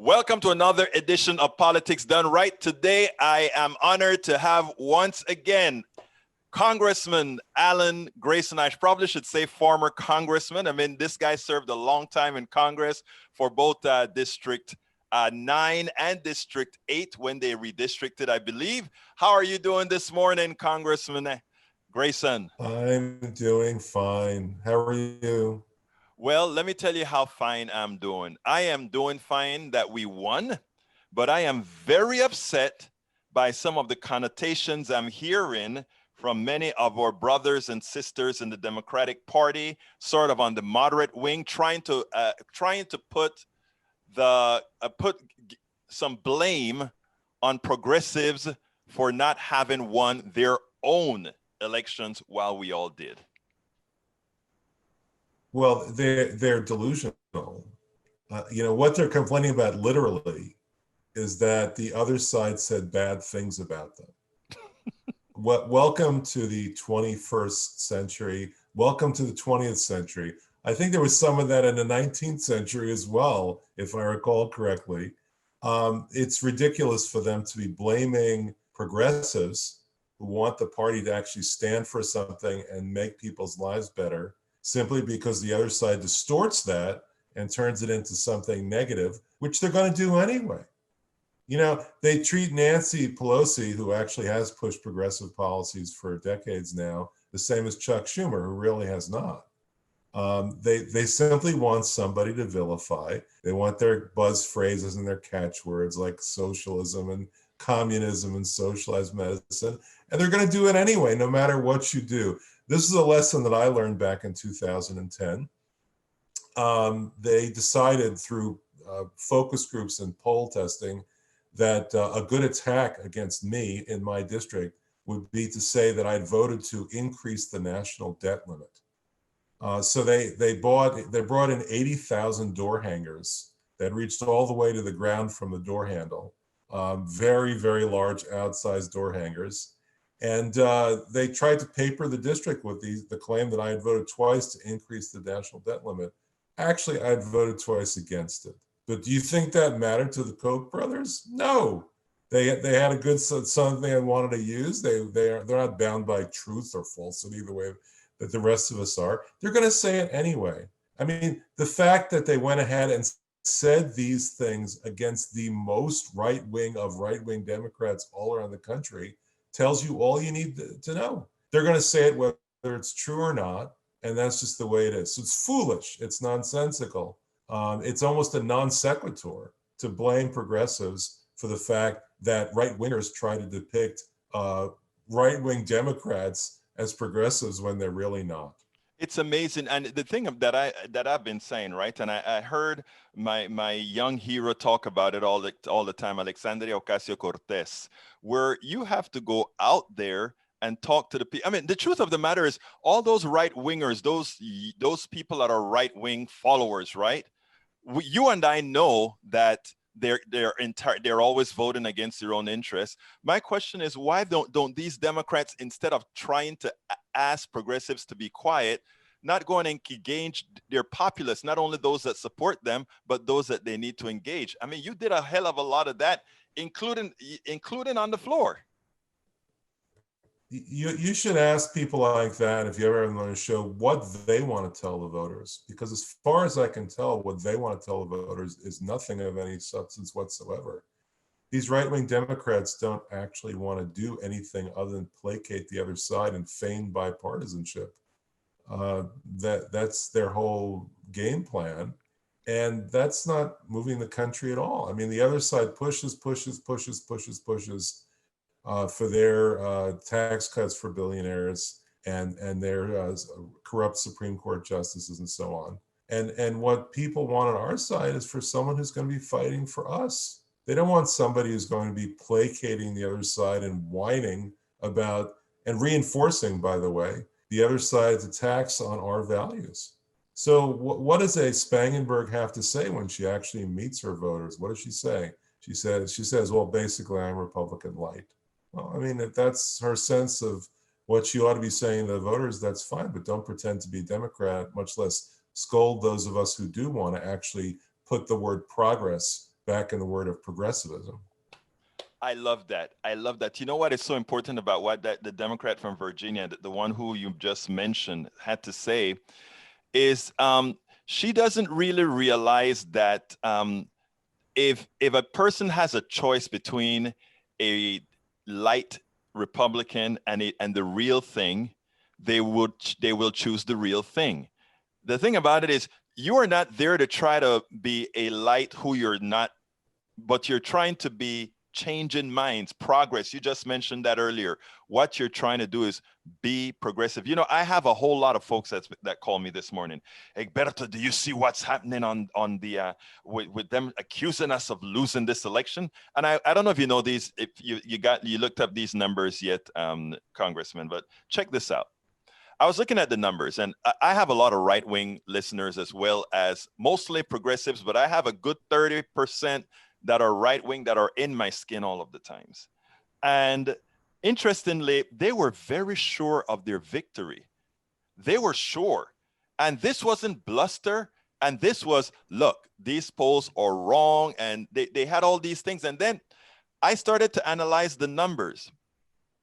Welcome to another edition of Politics Done Right. Today, I am honored to have once again Congressman Alan Grayson. I probably should say former congressman. I mean, this guy served a long time in Congress for both District 9 and District 8 when they redistricted, I believe. How are you doing this morning, Congressman Grayson? I'm doing fine. How are you? Well, let me tell you how fine I'm doing. I am doing fine that we won, but I am very upset by some of the connotations I'm hearing from many of our brothers and sisters in the Democratic Party, sort of on the moderate wing, trying to put some blame on progressives for not having won their own elections while we all did. Well, they're delusional. What they're complaining about literally is that the other side said bad things about them. Welcome to the 21st century. Welcome to the 20th century. I think there was some of that in the 19th century as well, if I recall correctly. It's ridiculous for them to be blaming progressives who want the party to actually stand for something and make people's lives better, simply because the other side distorts that and turns it into something negative, which they're going to do anyway. They treat Nancy Pelosi, who actually has pushed progressive policies for decades now, the same as Chuck Schumer, who really has not. They simply want somebody to vilify. They want their buzz phrases and their catchwords like socialism and communism and socialized medicine, and they're going to do it anyway, no matter what you do. This is a lesson that I learned back in 2010. They decided through focus groups and poll testing that a good attack against me in my district would be to say that I'd voted to increase the national debt limit. So they brought in 80,000 door hangers that reached all the way to the ground from the door handle. Very, very large outsized door hangers. And they tried to paper the district with the claim that I had voted twice to increase the national debt limit. Actually, I had voted twice against it. But do you think that mattered to the Koch brothers? No. They had a good something they wanted to use. They're not bound by truth or falsity the way that the rest of us are. They're going to say it anyway. I mean, the fact that they went ahead and said these things against the most right-wing of right-wing Democrats all around the country tells you all you need to know. They're going to say it whether it's true or not, and that's just the way it is. So it's foolish. It's nonsensical. It's almost a non sequitur to blame progressives for the fact that right-wingers try to depict right-wing Democrats as progressives when they're really not. It's amazing, and the thing that I've been saying, right? And I heard my young hero talk about it all the time, Alexandria Ocasio-Cortez, where you have to go out there and talk to the people. I mean, the truth of the matter is, all those right wingers, those people that are right wing followers, right? You and I know that they're always voting against their own interests. My question is, why don't these Democrats, instead of trying to ask progressives to be quiet, not go and engage their populace, not only those that support them, but those that they need to engage? I mean, you did a hell of a lot of that, including on the floor. You should ask people like that, if you ever have them on a show, what they want to tell the voters. Because as far as I can tell, what they want to tell the voters is nothing of any substance whatsoever. These right-wing Democrats don't actually want to do anything other than placate the other side and feign bipartisanship. That's their whole game plan. And that's not moving the country at all. I mean, the other side pushes for their tax cuts for billionaires and their corrupt Supreme Court justices and so on. And what people want on our side is for someone who's going to be fighting for us. They don't want somebody who's going to be placating the other side and whining about and reinforcing, by the way, the other side's attacks on our values. So what does a Spangenberg have to say when she actually meets her voters? What does she say? She says, well, basically, I'm Republican light. Well, I mean, if that's her sense of what she ought to be saying to the voters, that's fine, but don't pretend to be Democrat, much less scold those of us who do want to actually put the word progress back in the word of progressivism. I love that. I love that. You know what is so important about what the Democrat from Virginia, the one who you just mentioned, had to say is she doesn't really realize that if a person has a choice between a light Republican and the real thing, they will choose the real thing. The thing about it is you are not there to try to be a light who you're not, but you're trying to be changing minds, progress. You just mentioned that earlier. What you're trying to do is be progressive. You know, I have a whole lot of folks that call me this morning. Egberto, do you see what's happening on the with them accusing us of losing this election? And I don't know if you know these, if you looked up these numbers yet, Congressman, but check this out. I was looking at the numbers, and I have a lot of right-wing listeners as well as mostly progressives, but I have a good 30% that are right-wing that are in my skin all of the times. And interestingly, they were very sure of their victory. They were sure. And this wasn't bluster. And this was, look, these polls are wrong. And they had all these things. And then I started to analyze the numbers.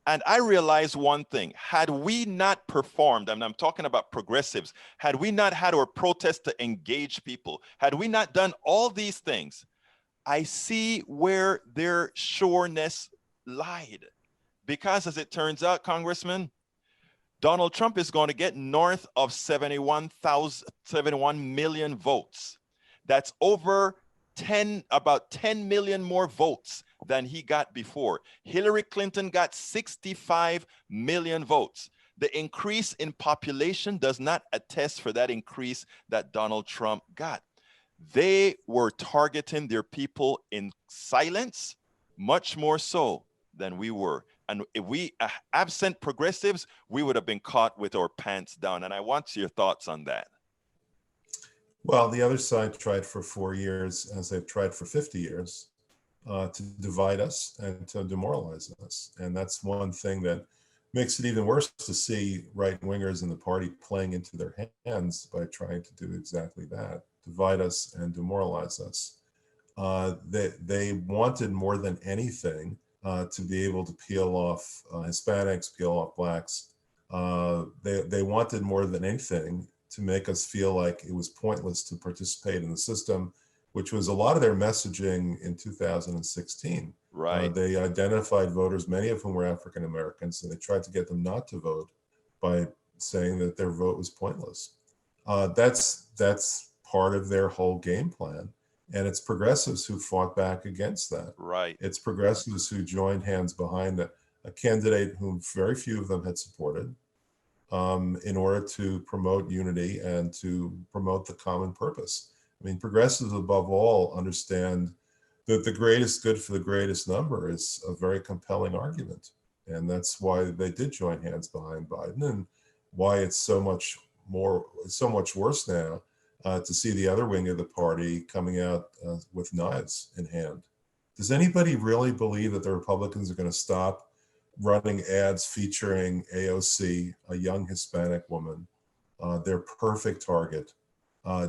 And I realized one thing: had we not performed, and I'm talking about progressives, had we not had our protest to engage people, had we not done all these things, I see where their sureness lied. Because as it turns out, Congressman, Donald Trump is going to get north of 71 million votes. That's over about 10 million more votes than he got before. Hillary Clinton got 65 million votes. The increase in population does not attest for that increase that Donald Trump got. They were targeting their people in silence, much more so than we were. And if we, absent progressives, we would have been caught with our pants down. And I want your thoughts on that. Well, the other side tried for 4 years, as they've tried for 50 years, to divide us and to demoralize us. And that's one thing that makes it even worse to see right-wingers in the party playing into their hands by trying to do exactly that, divide us and demoralize us. They wanted more than anything to be able to peel off Hispanics, peel off blacks. They wanted more than anything to make us feel like it was pointless to participate in the system, which was a lot of their messaging in 2016. Right. They identified voters, many of whom were African Americans, and they tried to get them not to vote by saying that their vote was pointless. That's part of their whole game plan. And it's progressives who fought back against that. Right. It's progressives who joined hands behind a candidate whom very few of them had supported, in order to promote unity and to promote the common purpose. I mean, progressives above all understand that the greatest good for the greatest number is a very compelling argument. And that's why they did join hands behind Biden, and why it's so much worse now to see the other wing of the party coming out with knives in hand. Does anybody really believe that the Republicans are going to stop running ads featuring AOC, a young Hispanic woman, their perfect target,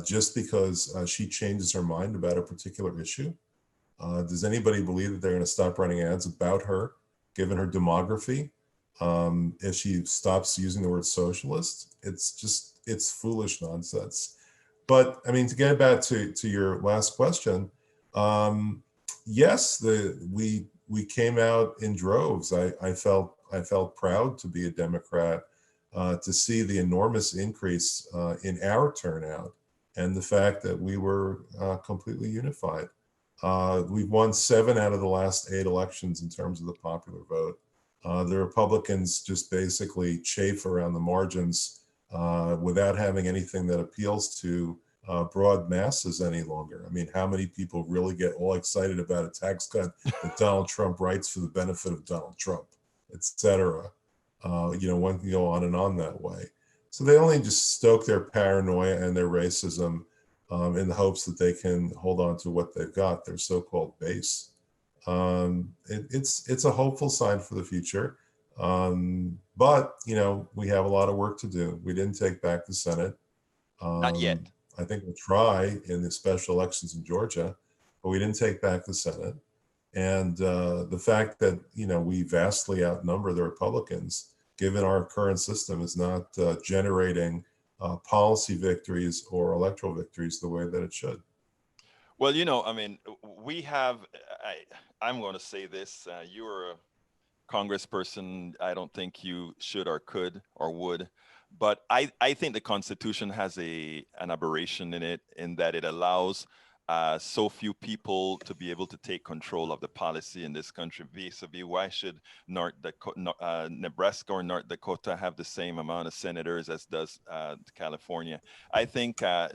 just because she changes her mind about a particular issue? Does anybody believe that they're going to stop running ads about her, given her demography? If she stops using the word socialist, it's foolish nonsense. But I mean, to get back to your last question, yes, we came out in droves. I felt proud to be a Democrat, to see the enormous increase in our turnout, and the fact that we were completely unified. We've won 7 out of the last 8 elections in terms of the popular vote. The Republicans just basically chafe around the margins without having anything that appeals to broad masses any longer. I mean, how many people really get all excited about a tax cut that Donald Trump writes for the benefit of Donald Trump, et cetera? One can go on and on that way. So they only just stoke their paranoia and their racism in the hopes that they can hold on to what they've got, their so-called base. It's a hopeful sign for the future. But, we have a lot of work to do. We didn't take back the Senate. Not yet. I think we'll try in the special elections in Georgia, but we didn't take back the Senate. And the fact that, we vastly outnumber the Republicans, given our current system, is not generating policy victories or electoral victories the way that it should. Well, I mean, we have, I'm going to say this, you're a congressperson. I don't think you should or could or would, but I think the Constitution has an aberration in it, in that it allows so few people to be able to take control of the policy in this country. Vis-a-vis, why should Nebraska or North Dakota have the same amount of senators as does California? I think I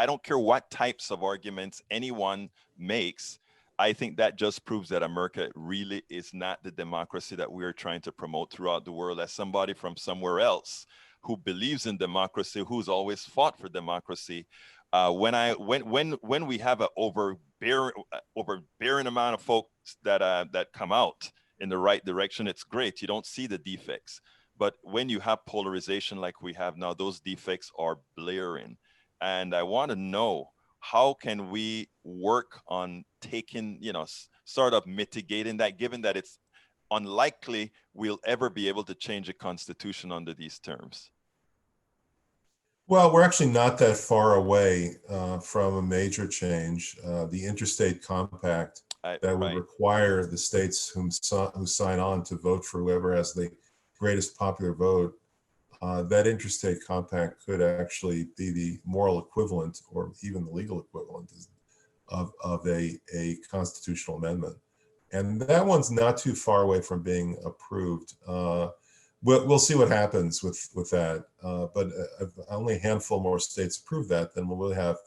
don't care what types of arguments anyone makes. I think that just proves that America really is not the democracy that we are trying to promote throughout the world. As somebody from somewhere else who believes in democracy, who's always fought for democracy, when we have an overbearing amount of folks that come out in the right direction, it's great. You don't see the defects. But when you have polarization like we have now, those defects are blaring. And I want to know, how can we work on taking, sort of mitigating that, given that it's unlikely we'll ever be able to change a constitution under these terms? Well, we're actually not that far away from a major change. The interstate compact that would require the states who sign on to vote for whoever has the greatest popular vote. That interstate compact could actually be the moral equivalent, or even the legal equivalent, of a constitutional amendment. And that one's not too far away from being approved. We'll see what happens with that. But if only a handful more states approve that, then we'll have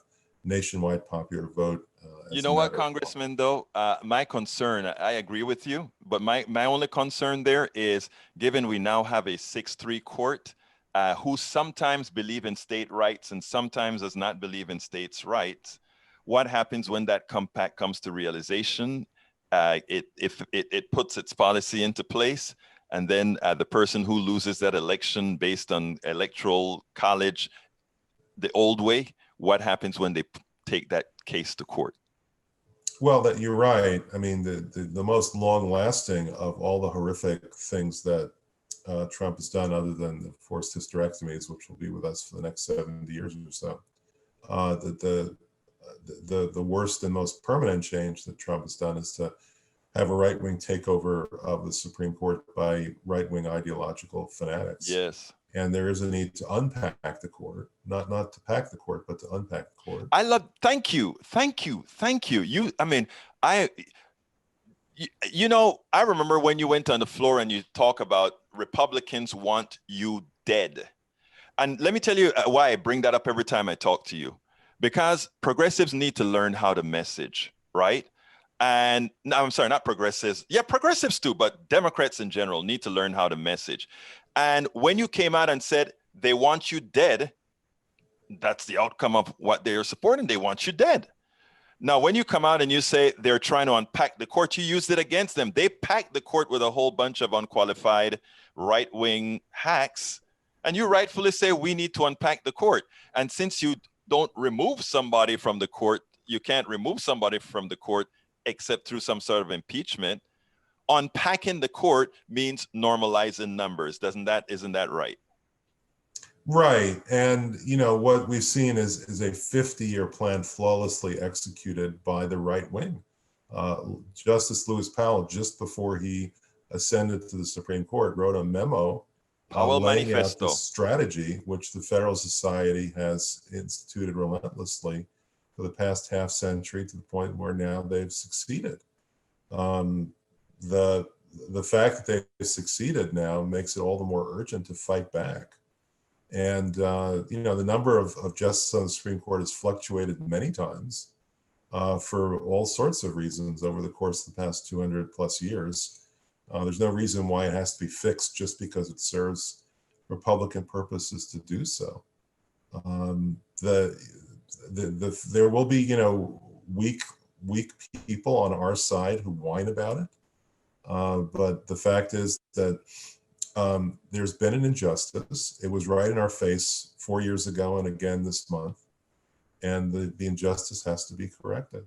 nationwide popular vote. You know what, Congressman, though, my concern, I agree with you, but my only concern there is, given we now have a 6-3 court who sometimes believe in state rights and sometimes does not believe in states' rights, what happens when that compact comes to realization? If it puts its policy into place, and then the person who loses that election based on electoral college the old way, what happens when they take that case to court? Well, you're right. I mean, the most long-lasting of all the horrific things that Trump has done, other than the forced hysterectomies, which will be with us for the next 70 years or so, the worst and most permanent change that Trump has done is to have a right-wing takeover of the Supreme Court by right-wing ideological fanatics. Yes. And there is a need to unpack the court, not to pack the court, but to unpack the court. Thank you. I remember when you went on the floor and you talk about Republicans want you dead. And let me tell you why I bring that up every time I talk to you. Because progressives need to learn how to message, right? And no, I'm sorry, not progressives. Yeah, progressives too, but Democrats in general need to learn how to message. And when you came out and said they want you dead, that's the outcome of what they're supporting. They want you dead. Now, when you come out and you say they're trying to unpack the court, you used it against them. They packed the court with a whole bunch of unqualified right-wing hacks. And you rightfully say we need to unpack the court. And since you don't remove somebody from the court, you can't remove somebody from the court except through some sort of impeachment. Unpacking the court means normalizing numbers. Isn't that right? Right. And, what we've seen is a 50-year plan flawlessly executed by the right wing. Justice Lewis Powell, just before he ascended to the Supreme Court, wrote a memo laying out the strategy, which the Federal Society has instituted relentlessly for the past half century, to the point where now they've succeeded. The fact that they've succeeded now makes it all the more urgent to fight back. And, the number of justices on the Supreme Court has fluctuated many times for all sorts of reasons over the course of the past 200 plus years. There's no reason why it has to be fixed just because it serves Republican purposes to do so. There will be, weak people on our side who whine about it. But the fact is that there's been an injustice. It was right in our face 4 years ago and again this month. And the injustice has to be corrected.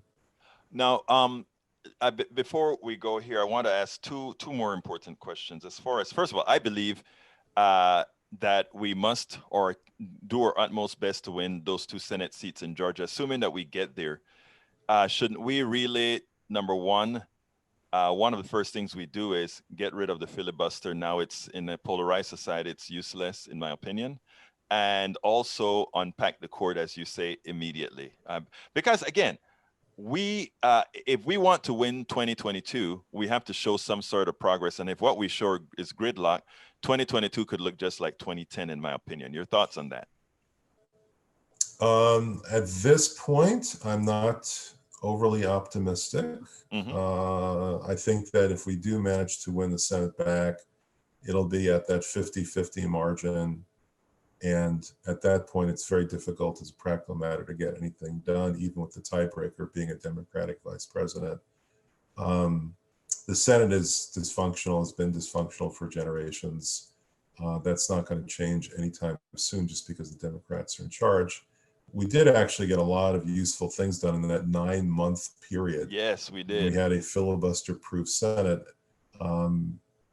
Now, before we go here, I want to ask two more important questions. As far as, first of all, I believe that we must or do our utmost best to win those 2 Senate seats in Georgia, assuming that we get there. Shouldn't we really, number one of the first things we do is get rid of the filibuster. Now it's in a polarized society, it's useless, in my opinion. And also unpack the court, as you say, immediately. Because again, if we want to win 2022, we have to show some sort of progress. And if what we show is gridlock, 2022 could look just like 2010, in my opinion. Your thoughts on that? At this point, I'm not overly optimistic. I think that if we do manage to win the Senate back, it'll be at that 50-50 margin. And at that point, it's very difficult as a practical matter to get anything done, even with the tiebreaker being a Democratic vice president. The Senate is dysfunctional, has been dysfunctional for generations. That's not going to change anytime soon just because the Democrats are in charge. We did actually get a lot of useful things done in that 9-month period. Yes, we did. We had a filibuster-proof Senate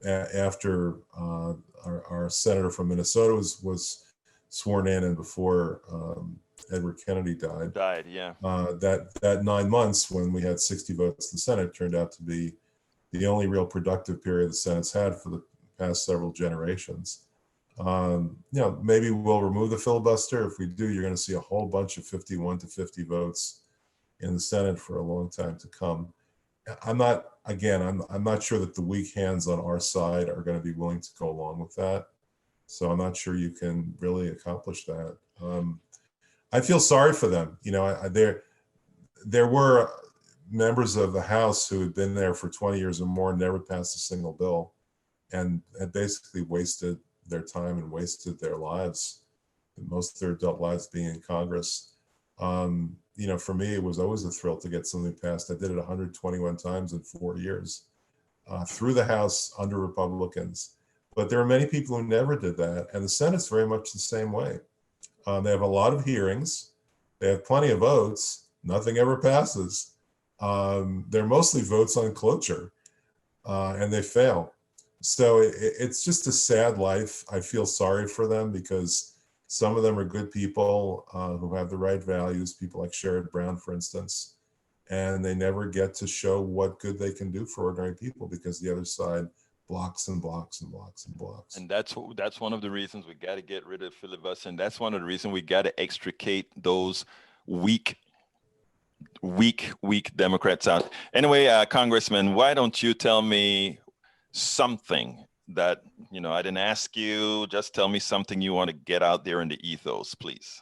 after our senator from Minnesota was sworn in and before Edward Kennedy died. Yeah. That 9 months when we had 60 votes in the Senate turned out to be the only real productive period the Senate's had for the past several generations. Maybe we'll remove the filibuster. If we do, you're going to see a whole bunch of 51 to 50 votes in the Senate for a long time to come. I'm not sure that the weak hands on our side are going to be willing to go along with that. So I'm not sure you can really accomplish that. I feel sorry for them. There were members of the House who had been there for 20 years or more and never passed a single bill, and had basically wasted their time and wasted their lives, most of their adult lives being in Congress. For me, it was always a thrill to get something passed. I did it 121 times in 4 years through the House under Republicans. But there are many people who never did that. And the Senate's very much the same way. They have a lot of hearings. They have plenty of votes. Nothing ever passes. They're mostly votes on cloture, and they fail. So it's just a sad life. I feel sorry for them because some of them are good people who have the right values, people like Sherrod Brown, for instance, and they never get to show what good they can do for ordinary people because the other side blocks and blocks and blocks and blocks. And that's one of the reasons we got to get rid of filibuster. And that's one of the reasons we got to extricate those weak Democrats out. Anyway, Congressman, why don't you tell me something that, I didn't ask you, just tell me something you want to get out there in the ethos, please.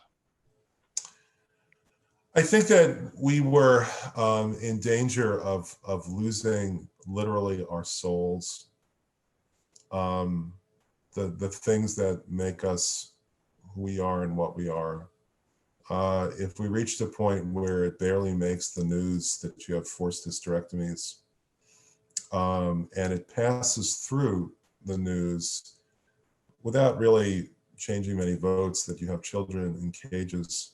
I think that we were in danger of losing literally our souls. The things that make us who we are and what we are. If we reached a point where it barely makes the news that you have forced hysterectomies, and it passes through the news without really changing many votes, that you have children in cages,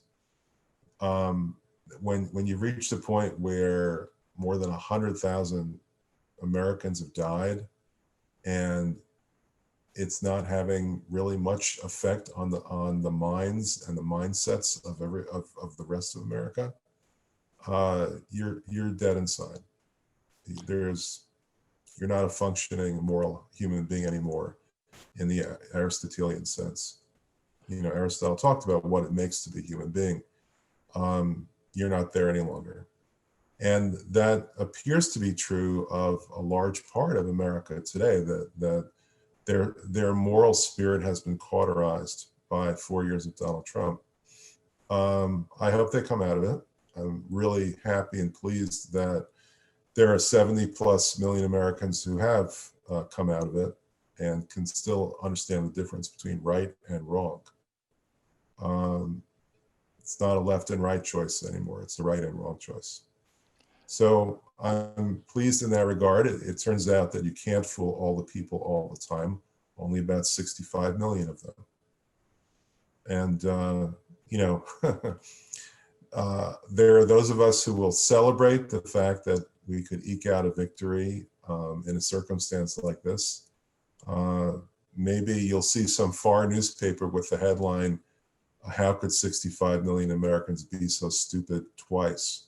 when you reach the point where more than 100,000 Americans have died, and it's not having really much effect on the minds and the mindsets of the rest of America, you're dead inside. You're not a functioning moral human being anymore in the Aristotelian sense. Aristotle talked about what it makes to be a human being. You're not there any longer. And that appears to be true of a large part of America today, that their moral spirit has been cauterized by 4 years of Donald Trump. I hope they come out of it. I'm really happy and pleased that there are 70 plus million Americans who have come out of it and can still understand the difference between right and wrong. It's not a left and right choice anymore. It's a right and wrong choice. So I'm pleased in that regard. It turns out that you can't fool all the people all the time, only about 65 million of them. And, there are those of us who will celebrate the fact that we could eke out a victory in a circumstance like this. Maybe you'll see some far newspaper with the headline, "How could 65 million Americans be so stupid twice?"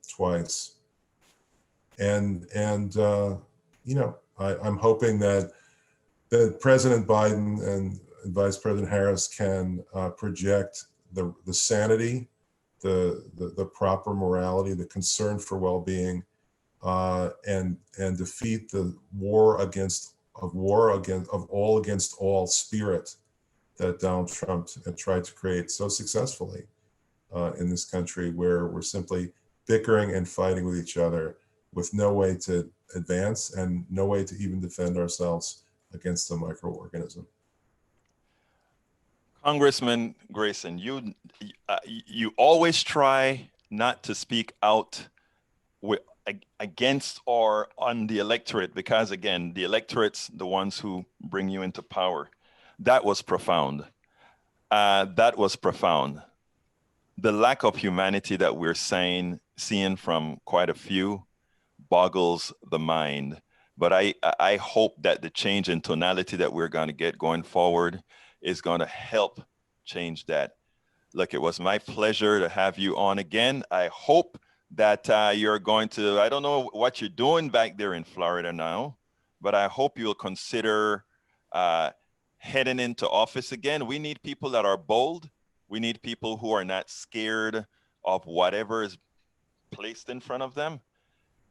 Twice. And I'm hoping that President Biden and Vice President Harris can project the sanity, the proper morality, the concern for well-being, and defeat the war against all spirit that Donald Trump tried to create so successfully in this country, where we're simply bickering and fighting with each other with no way to advance and no way to even defend ourselves against a microorganism. Congressman Grayson, you always try not to speak out against or on the electorate, because again, the electorate's the ones who bring you into power. That was profound. That was profound. The lack of humanity that we're seeing from quite a few boggles the mind. But I hope that the change in tonality that we're going to get going forward is going to help change that. Look, it was my pleasure to have you on again. I hope that you're going to, I don't know what you're doing back there in Florida now, but I hope you'll consider heading into office again. We need people that are bold. We need people who are not scared of whatever is placed in front of them,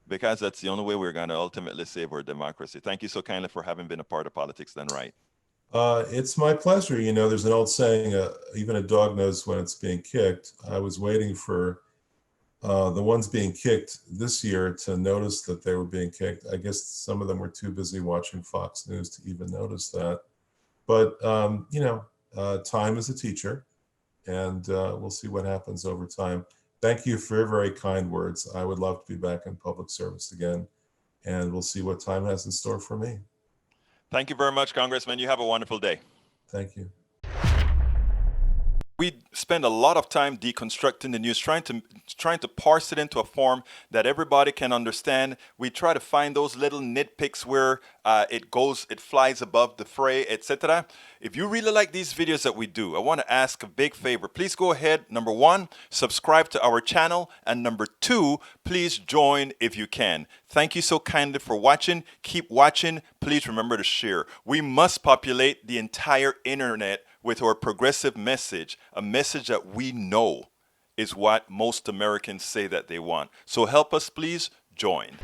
because that's the only way we're going to ultimately save our democracy. Thank you so kindly for having been a part of Politics Done Right. It's my pleasure. There's an old saying, even a dog knows when it's being kicked. I was waiting for the ones being kicked this year to notice that they were being kicked. I guess some of them were too busy watching Fox News to even notice that. But, time is a teacher, and we'll see what happens over time. Thank you for your very kind words. I would love to be back in public service again, and we'll see what time has in store for me. Thank you very much, Congressman. You have a wonderful day. Thank you. We spend a lot of time deconstructing the news, trying to parse it into a form that everybody can understand. We try to find those little nitpicks where it flies above the fray, etc. If you really like these videos that we do, I want to ask a big favor. Please go ahead, number one, subscribe to our channel, and number two, please join if you can. Thank you so kindly for watching. Keep watching. Please remember to share. We must populate the entire internet with our progressive message, a message that we know is what most Americans say that they want. So help us, please join.